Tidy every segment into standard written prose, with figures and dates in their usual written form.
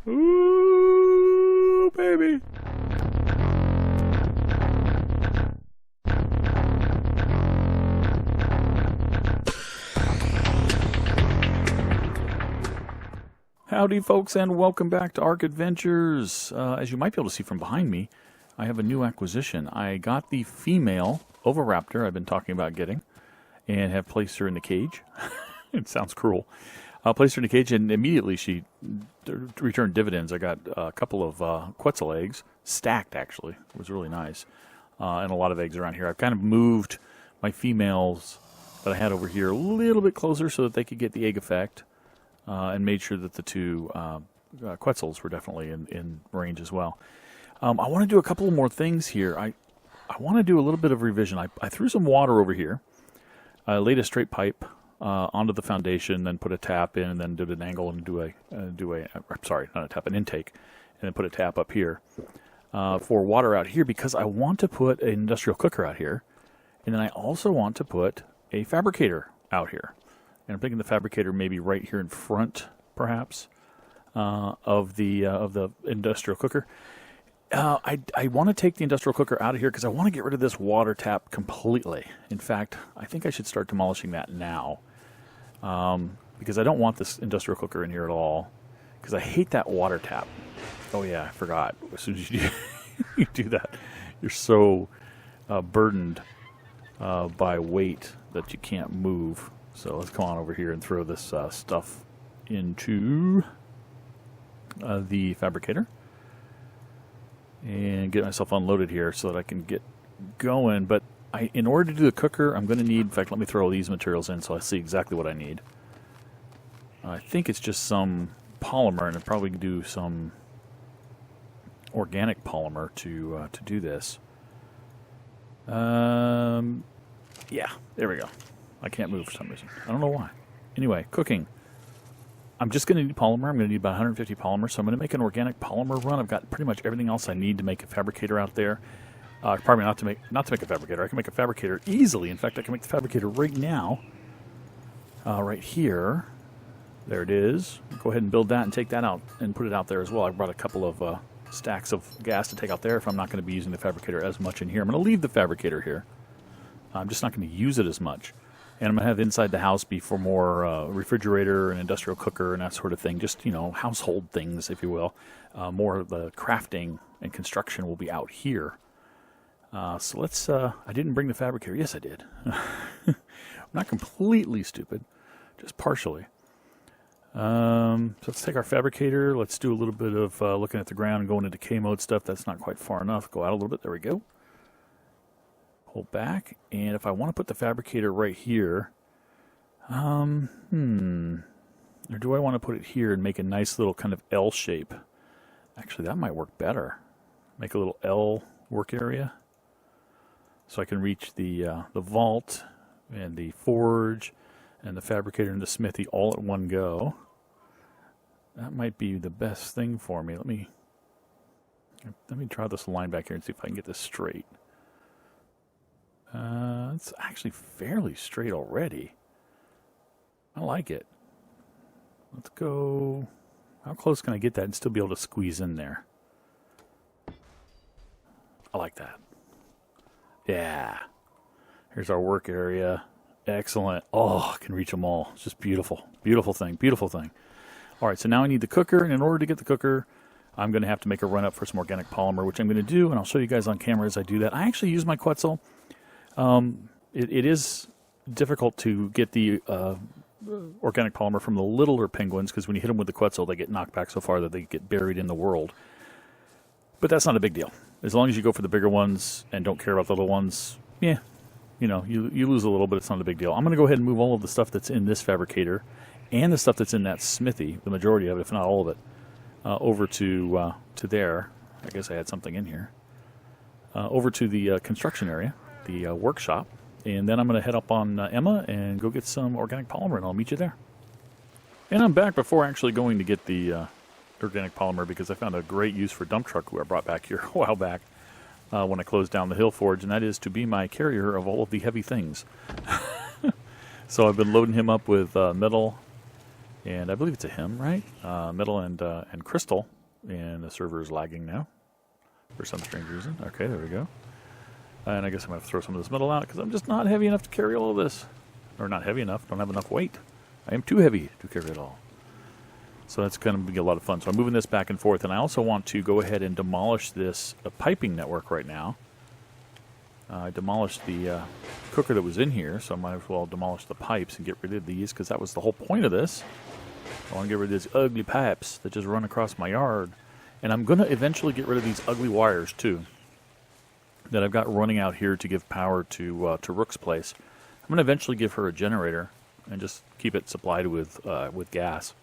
Ooh, baby. Howdy, folks, and welcome back to ARK Adventures. As you might be able to see from behind me, I have a new acquisition. I got the female oviraptor I've been talking about getting, and have placed her in the cage. It sounds cruel. Placed her in the cage, and immediately she returned dividends. I got a couple of Quetzal eggs, stacked actually. It was really nice, and a lot of eggs around here. I've kind of moved my females that I had over here a little bit closer so that they could get the egg effect. And made sure that the two Quetzals were definitely in range as well. I want to do a couple more things here. I want to do a little bit of revision. I threw some water over here. I laid a straight pipe onto the foundation, then put a tap in, and then did an angle and sorry, not a tap, an intake, and then put a tap up here for water out here because I want to put an industrial cooker out here, and then I also want to put a fabricator out here. And I'm thinking the fabricator maybe right here in front, perhaps, of the industrial cooker. I want to take the industrial cooker out of here because I want to get rid of this water tap completely. In fact, I think I should start demolishing that now because I don't want this industrial cooker in here at all because I hate that water tap. Oh yeah, I forgot. As soon as you do that, you're so burdened by weight that you can't move. So let's come on over here and throw this stuff into the fabricator and get myself unloaded here so that I can get going. But in order to do the cooker, I'm going to need, in fact, let me throw these materials in so I see exactly what I need. I think it's just some polymer, and I'll probably do some organic polymer to do this. Yeah, there we go. I can't move for some reason. I don't know why. Anyway, cooking. I'm just going to need polymer. I'm going to need about 150 polymer, so I'm going to make an organic polymer run. I've got pretty much everything else I need to make a fabricator out there. Probably not to make a fabricator. I can make a fabricator easily. In fact, I can make the fabricator right now. Right here. There it is. Go ahead and build that and take that out and put it out there as well. I brought a couple of stacks of gas to take out there if I'm not going to be using the fabricator as much in here. I'm going to leave the fabricator here. I'm just not going to use it as much. And I'm going to have inside the house be for more refrigerator and industrial cooker and that sort of thing. Just, household things, if you will. More of the crafting and construction will be out here. So let's, I didn't bring the fabricator. Yes, I did. I'm not completely stupid, just partially. So let's take our fabricator. Let's do a little bit of looking at the ground and going into K mode stuff. That's not quite far enough. Go out a little bit. There we go. Pull back, and if I want to put the fabricator right here, or do I want to put it here and make a nice little kind of L shape? Actually, that might work better. Make a little L work area, so I can reach the vault and the forge and the fabricator and the smithy all at one go. That might be the best thing for me. Let me try this line back here and see if I can get this straight. It's actually fairly straight already. I like it. Let's go. How close can I get that and still be able to squeeze in there? I like that. Yeah. Here's our work area. Excellent. Oh, I can reach them all. It's just beautiful. Beautiful thing. Beautiful thing. All right, so now I need the cooker, and in order to get the cooker, I'm going to have to make a run up for some organic polymer, which I'm going to do, and I'll show you guys on camera as I do that. I actually use my Quetzal. It is difficult to get the organic polymer from the littler penguins because when you hit them with the Quetzal, they get knocked back so far that they get buried in the world. But that's not a big deal. As long as you go for the bigger ones and don't care about the little ones, yeah, you lose a little, but it's not a big deal. I'm going to go ahead and move all of the stuff that's in this fabricator and the stuff that's in that smithy, the majority of it, if not all of it, over to there. I guess I had something in here. Over to the construction area. The workshop, and then I'm going to head up on Emma and go get some organic polymer, and I'll meet you there. And I'm back before actually going to get the organic polymer because I found a great use for dump truck who I brought back here a while back when I closed down the Hill Forge, and that is to be my carrier of all of the heavy things. So I've been loading him up with metal, and I believe it's a him, right? Metal and crystal and the server is lagging now for some strange reason. Okay, there we go. And I guess I'm going to have to throw some of this metal out because I'm just not heavy enough to carry all of this. Or not heavy enough, don't have enough weight. I am too heavy to carry it all. So that's going to be a lot of fun. So I'm moving this back and forth, and I also want to go ahead and demolish this piping network right now. I demolished the cooker that was in here, so I might as well demolish the pipes and get rid of these, because that was the whole point of this. I want to get rid of these ugly pipes that just run across my yard. And I'm going to eventually get rid of these ugly wires, too, that I've got running out here to give power to Rook's place. I'm going to eventually give her a generator and just keep it supplied with gas.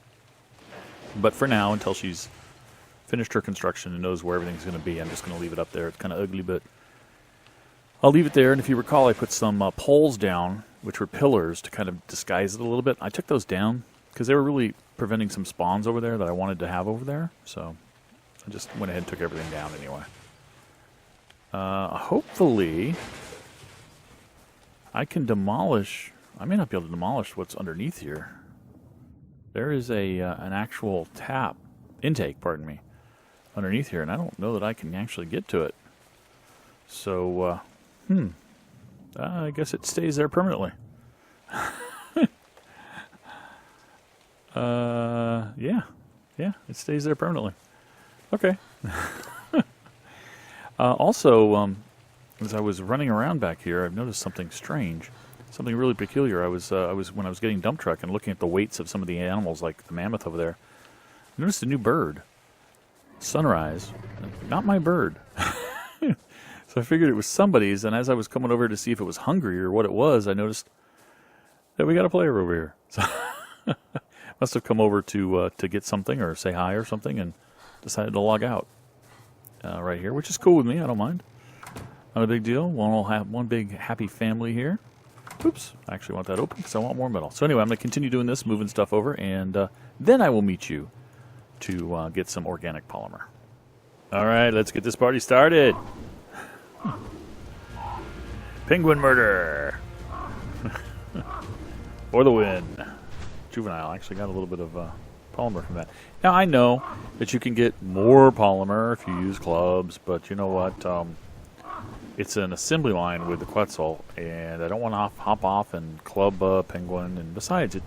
But for now, until she's finished her construction and knows where everything's going to be, I'm just going to leave it up there. It's kind of ugly, but I'll leave it there. And if you recall, I put some poles down, which were pillars, to kind of disguise it a little bit. I took those down because they were really preventing some spawns over there that I wanted to have over there. So I just went ahead and took everything down anyway. Hopefully, I can demolish. I may not be able to demolish what's underneath here. There is an actual intake, pardon me, underneath here, and I don't know that I can actually get to it. So, I guess it stays there permanently. Yeah, it stays there permanently. Okay. Also, as I was running around back here, I've noticed something strange, something really peculiar. I was when I was getting dump truck and looking at the weights of some of the animals, like the mammoth over there, I noticed a new bird. Sunrise, not my bird. So I figured it was somebody's, and as I was coming over to see if it was hungry or what it was, I noticed that we got a player over here. So must have come over to get something or say hi or something, and decided to log out right here, which is cool with me. I don't mind. Not a big deal. We'll have one big happy family here. Oops, I actually want that open because I want more metal. So anyway, I'm going to continue doing this, moving stuff over, and then I will meet you to get some organic polymer. All right, let's get this party started. Penguin murder. For the win. Juvenile actually got a little bit of polymer from that. Now, I know that you can get more polymer if you use clubs, but you know what? It's an assembly line with the Quetzal, and I don't want to hop off and club Penguin. And besides, it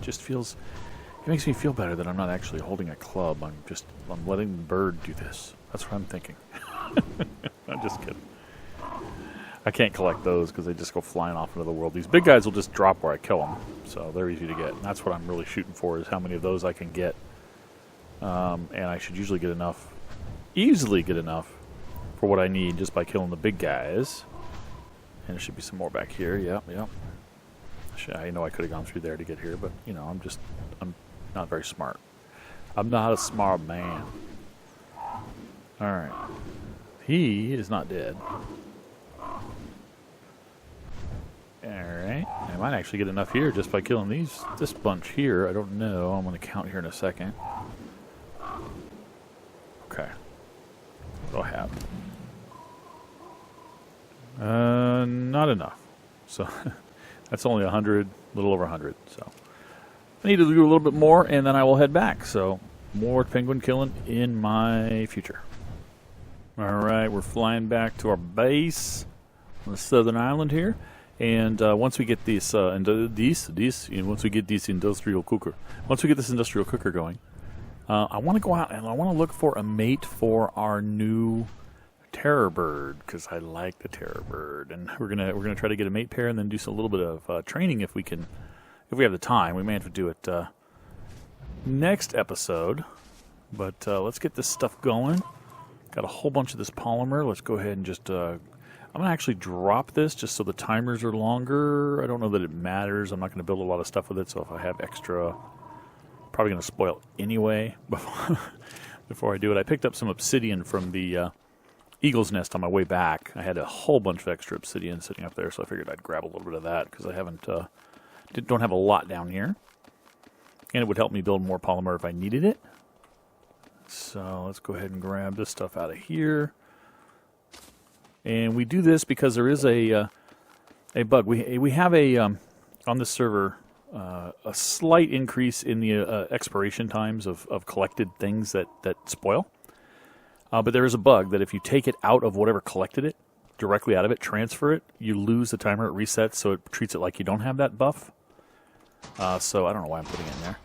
makes me feel better that I'm not actually holding a club. I'm letting the bird do this. That's what I'm thinking. I'm just kidding. I can't collect those because they just go flying off into the world. These big guys will just drop where I kill them, so they're easy to get. And that's what I'm really shooting for, is how many of those I can get. And I should easily get enough for what I need just by killing the big guys. And there should be some more back here. Yep. I know I could have gone through there to get here, but you know, I'm not very smart. I'm not a smart man. All right, he is not dead. Alright, I might actually get enough here just by killing this bunch here. I don't know. I'm going to count here in a second. Okay. What do I have? Not enough. So, that's only 100, a little over 100. So, I need to do a little bit more, and then I will head back. So, more penguin killing in my future. Alright, we're flying back to our base on the southern island here. And once we get this, once we get this industrial cooker going, I want to go out and I want to look for a mate for our new terror bird, because I like the terror bird, and we're gonna try to get a mate pair and then do a little bit of training if we have the time. We may have to do it next episode, but let's get this stuff going. Got a whole bunch of this polymer. Let's go ahead and just. I'm going to actually drop this just so the timers are longer. I don't know that it matters. I'm not going to build a lot of stuff with it, so if I have extra, probably going to spoil anyway before I do it. I picked up some obsidian from the Eagle's Nest on my way back. I had a whole bunch of extra obsidian sitting up there, so I figured I'd grab a little bit of that because I don't have a lot down here. And it would help me build more polymer if I needed it. So let's go ahead and grab this stuff out of here. And we do this because there is a bug. We have on this server a slight increase in the expiration times of collected things that spoil. But there is a bug that if you take it out of whatever collected it, directly out of it, transfer it, you lose the timer. It resets, so it treats it like you don't have that buff. So I don't know why I'm putting it in there.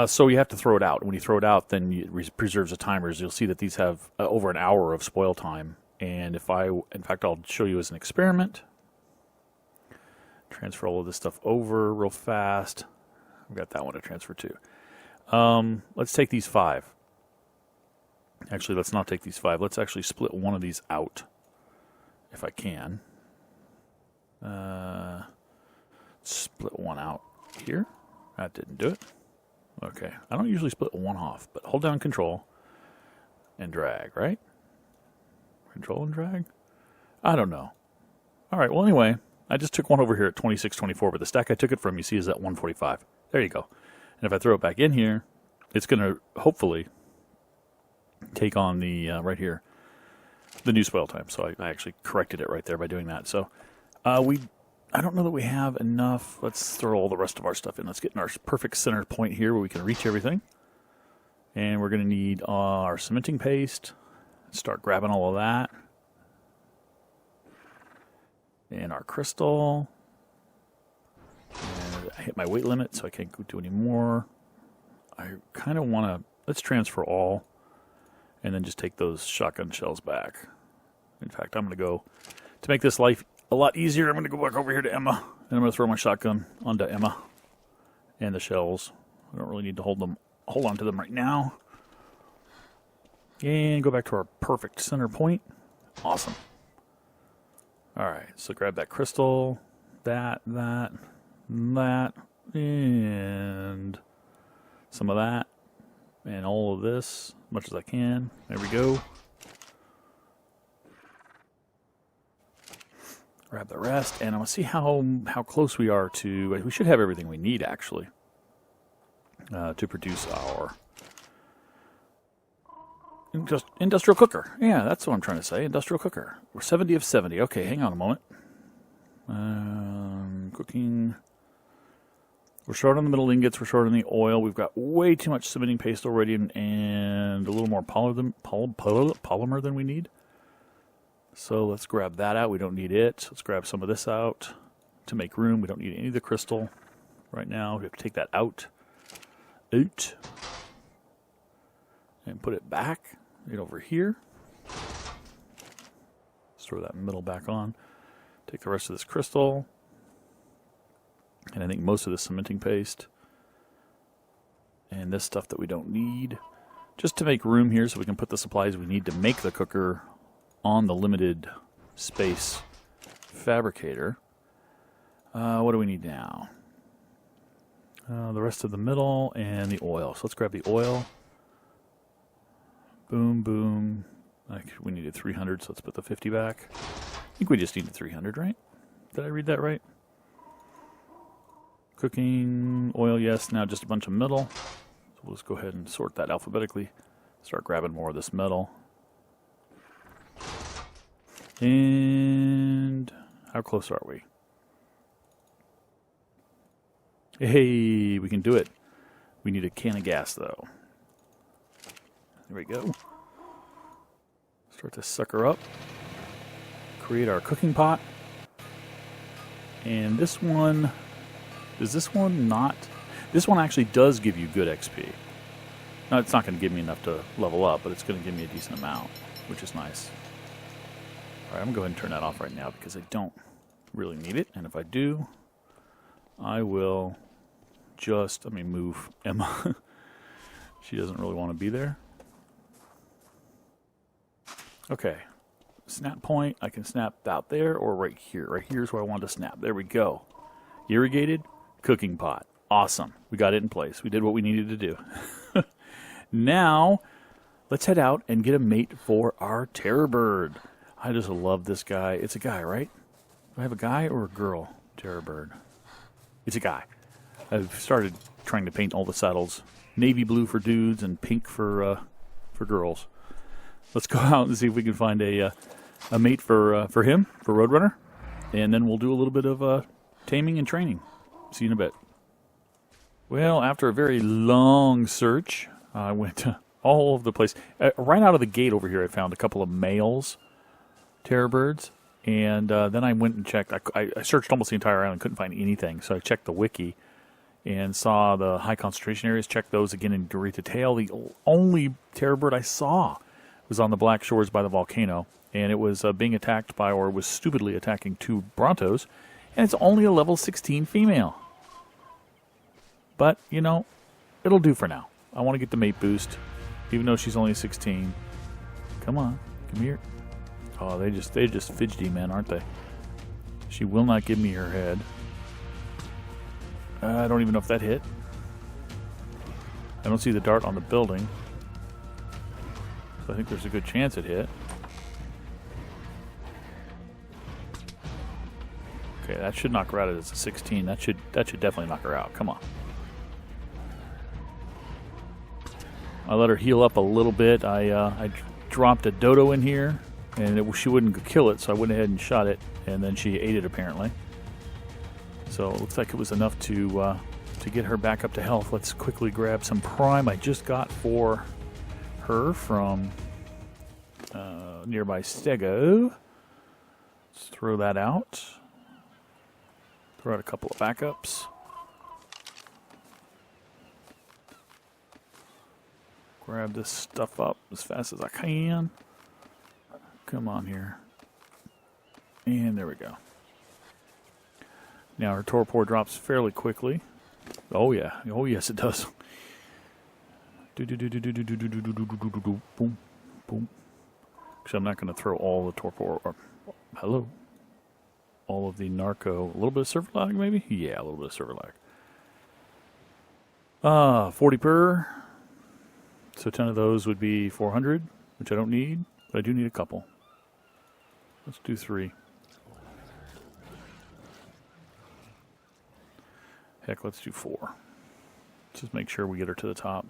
So you have to throw it out. When you throw it out, then it preserves the timers. You'll see that these have over an hour of spoil time. And in fact, I'll show you as an experiment. Transfer all of this stuff over real fast. I've got that one to transfer to. Let's take these 5. Actually, let's not take these 5. Let's actually split one of these out, if I can. Split one out here. That didn't do it. Okay, I don't usually split one off, but hold down Control and drag, right? Control and drag? I don't know. All right, well, anyway, I just took one over here at 2624, but the stack I took it from, you see, is at 145. There you go. And if I throw it back in here, it's going to hopefully take on the, right here, the new spoil time. So I actually corrected it right there by doing that. So I don't know that we have enough. Let's throw all the rest of our stuff in. Let's get in our perfect center point here where we can reach everything. And we're going to need our cementing paste. Start grabbing all of that. And our crystal. And I hit my weight limit, so I can't do any more. I kind of want to, let's transfer all. And then just take those shotgun shells back. In fact, I'm going to go, to make this life a lot easier, I'm going to go back over here to Emma. And I'm going to throw my shotgun onto Emma. And the shells. I don't really need to hold on to them right now. And go back to our perfect center point. Awesome. Alright, so grab that crystal, that, and some of that, and all of this, as much as I can. There we go. Grab the rest, and I'm going to see how close we are to, we should have everything we need, actually, to produce our industrial cooker. Yeah, that's what I'm trying to say. Industrial cooker. We're 70 of 70. Okay, hang on a moment. Cooking. We're short on the middle ingots. We're short on the oil. We've got way too much cementing paste already and a little more polymer than we need. So let's grab that out. We don't need it. Let's grab some of this out to make room. We don't need any of the crystal right now. We have to take that out. And put it back. Right over here. Let's throw that middle back on. Take the rest of this crystal. And I think most of the cementing paste. And this stuff that we don't need. Just to make room here so we can put the supplies we need to make the cooker on the limited space fabricator. What do we need now? The rest of the middle and the oil. So let's grab the oil. Boom, boom. We needed 300, so let's put the 50 back. I think we just needed 300, right? Did I read that right? Cooking, oil, yes. Now just a bunch of metal. So we'll just go ahead and sort that alphabetically. Start grabbing more of this metal. And how close are we? Hey, we can do it. We need a can of gas, though. There we go. Start this sucker up. Create our cooking pot. And this one, does this one not? This one actually does give you good XP. Now, it's not going to give me enough to level up, but it's going to give me a decent amount, which is nice. All right, I'm going to go ahead and turn that off right now because I don't really need it. And if I do, I will just, move Emma. She doesn't really want to be there. Okay, snap point. I can snap out there or right here. Right here is where I want to snap. There we go. Irrigated cooking pot. Awesome. We got it in place. We did what we needed to do. Now, let's head out and get a mate for our terror bird. I just love this guy. It's a guy, right? Do I have a guy or a girl terror bird? It's a guy. I've started trying to paint all the saddles navy blue for dudes and pink for girls. Let's go out and see if we can find a mate for him, for Roadrunner, and then we'll do a little bit of taming and training. See you in a bit. Well, after a very long search, I went all over the place. Right out of the gate over here, I found a couple of males terror birds, and then I went and checked. I searched almost the entire island, couldn't find anything, so I checked the wiki and saw the high concentration areas, checked those again in Garita Tail. The only terror bird I saw was on the Black Shores by the volcano, and it was being attacked by, or was stupidly attacking 2 Brontos, and it's only a level 16 female. But, you know, it'll do for now. I want to get the mate boost, even though she's only 16. Come on, come here. Oh, they're just fidgety men, aren't they? She will not give me her head. I don't even know if that hit. I don't see the dart on the building, so I think there's a good chance it hit. Okay, that should knock her out as a 16. That should definitely knock her out. Come on. I let her heal up a little bit. I dropped a dodo in here, and she wouldn't kill it, so I went ahead and shot it, and then she ate it apparently. So it looks like it was enough to get her back up to health. Let's quickly grab some prime I just got for her from nearby Stego. Let's throw that out. Throw out a couple of backups. Grab this stuff up as fast as I can. Come on here. And there we go. Now her torpor drops fairly quickly. Oh yeah. Oh yes it does. Boom. Boom. Actually, I'm not going to throw all the torpor. Hello. All of the narco. A little bit of server lag maybe? Yeah, a little bit of server lag. 40 per. So 10 of those would be 400, which I don't need, but I do need a couple. Let's do 3. Heck, let's do 4. Just make sure we get her to the top.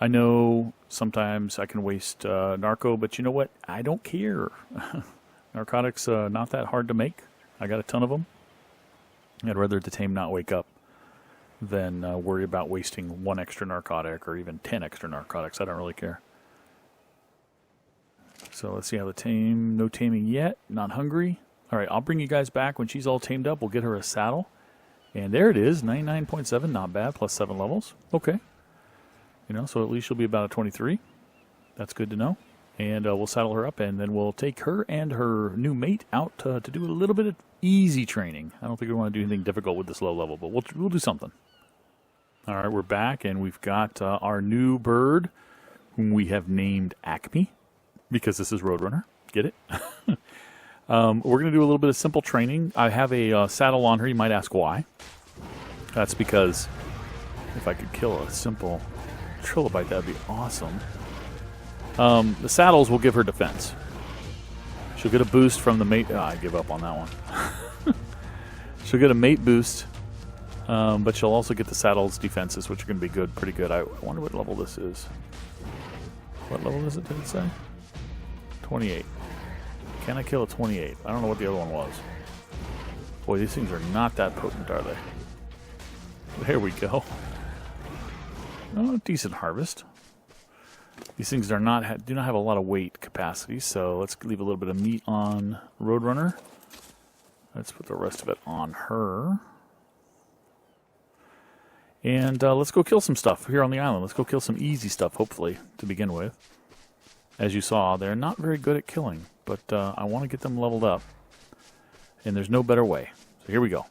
I know sometimes I can waste narco, but you know what? I don't care. Narcotics, not that hard to make. I got a ton of them. I'd rather the tame not wake up than worry about wasting 1 extra narcotic or even 10 extra narcotics. I don't really care. So let's see how the tame. No taming yet. Not hungry. All right, I'll bring you guys back when she's all tamed up. We'll get her a saddle. And there it is, 99.7. Not bad, plus 7 levels. Okay. You know, so at least she'll be about a 23. That's good to know. And we'll saddle her up, and then we'll take her and her new mate out to do a little bit of easy training. I don't think we want to do anything difficult with this low level, but we'll do something. All right, we're back, and we've got our new bird, whom we have named Acme, because this is Roadrunner. Get it? We're going to do a little bit of simple training. I have a saddle on her. You might ask why. That's because if I could kill a simple trilobite, that would be awesome. The saddles will give her defense. She'll get a boost from the mate. I give up on that one. She'll get a mate boost, but she'll also get the saddle's defenses, which are going to be good, pretty good. I wonder what level this is. What level is it, did it say? 28. Can I kill a 28? I don't know what the other one was. Boy, these things are not that potent, are they? There we go. Oh, decent harvest. These things do not have a lot of weight capacity, so let's leave a little bit of meat on Roadrunner. Let's put the rest of it on her. And let's go kill some stuff here on the island. Let's go kill some easy stuff, hopefully, to begin with. As you saw, they're not very good at killing, but I want to get them leveled up. And there's no better way. So here we go.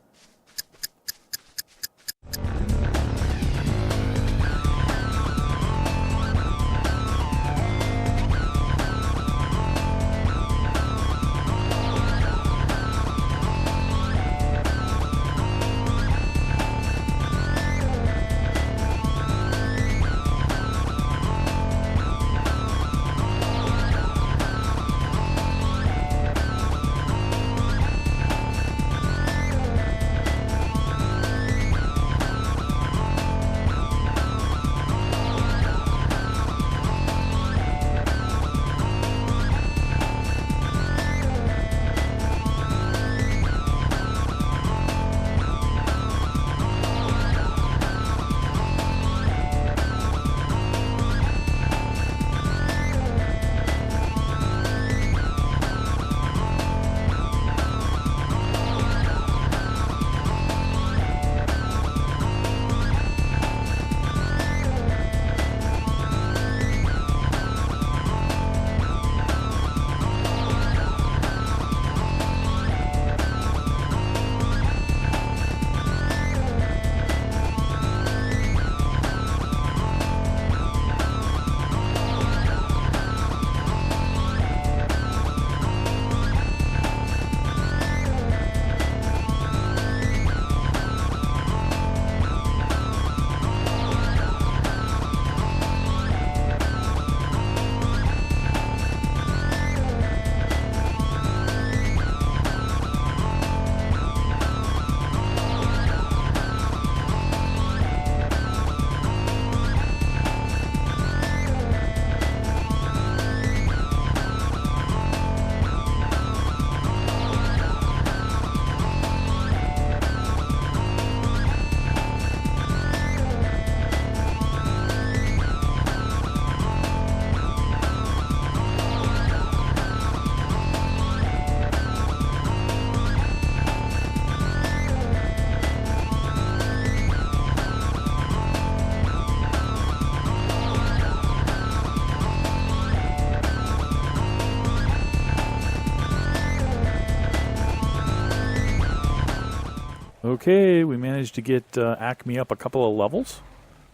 Okay, we managed to get Acme up a couple of levels,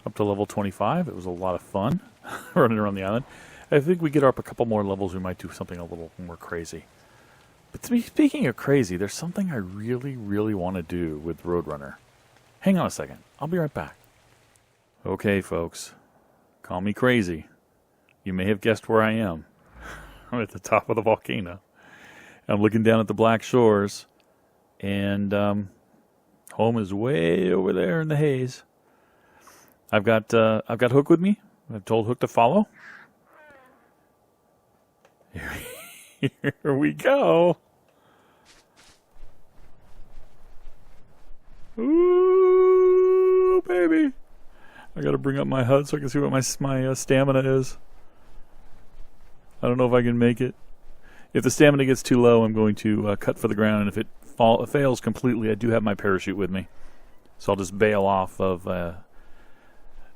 up to level 25. It was a lot of fun running around the island. I think we get up a couple more levels, we might do something a little more crazy. But speaking of crazy, there's something I really, really want to do with Roadrunner. Hang on a second. I'll be right back. Okay, folks. Call me crazy. You may have guessed where I am. I'm at the top of the volcano. I'm looking down at the Black Shores, and home is way over there in the haze. I've got Hook with me. I've told Hook to follow. Here we go. Ooh, baby! I got to bring up my HUD so I can see what my stamina is. I don't know if I can make it. If the stamina gets too low, I'm going to cut for the ground, and if it fails completely, I do have my parachute with me, so I'll just bail off of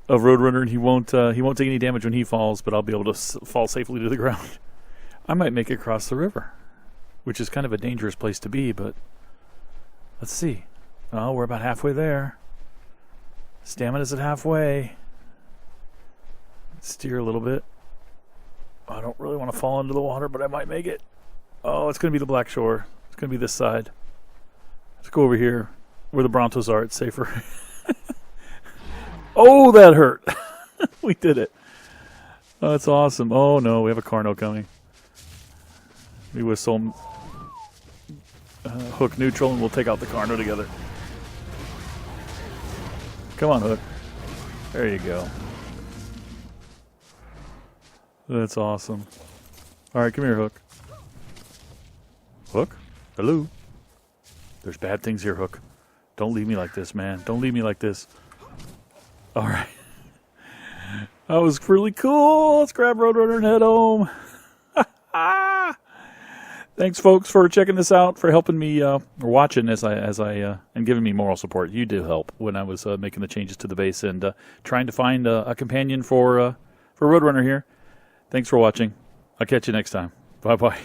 Roadrunner, and he won't take any damage when he falls, but I'll be able to fall safely to the ground. I might make it across the river, which is kind of a dangerous place to be, but let's see. Oh, we're about halfway there. Stamina's at halfway. Steer a little bit. I don't really want to fall into the water, but I might make it. Oh, it's going to be the Black Shore. It's going to be this side. Let's go over here where the Brontos are. It's safer. Oh, that hurt. We did it. Oh, that's awesome. Oh, no, we have a Carno coming. We whistle Hook neutral, and we'll take out the Carno together. Come on, Hook. There you go. That's awesome. All right, come here, Hook. Hook? Hello? There's bad things here, Hook. Don't leave me like this, man. Don't leave me like this. All right. That was really cool. Let's grab Roadrunner and head home. Thanks, folks, for checking this out, for helping me, or watching as I and giving me moral support. You did help when I was making the changes to the base and trying to find a companion for Roadrunner here. Thanks for watching. I'll catch you next time. Bye-bye.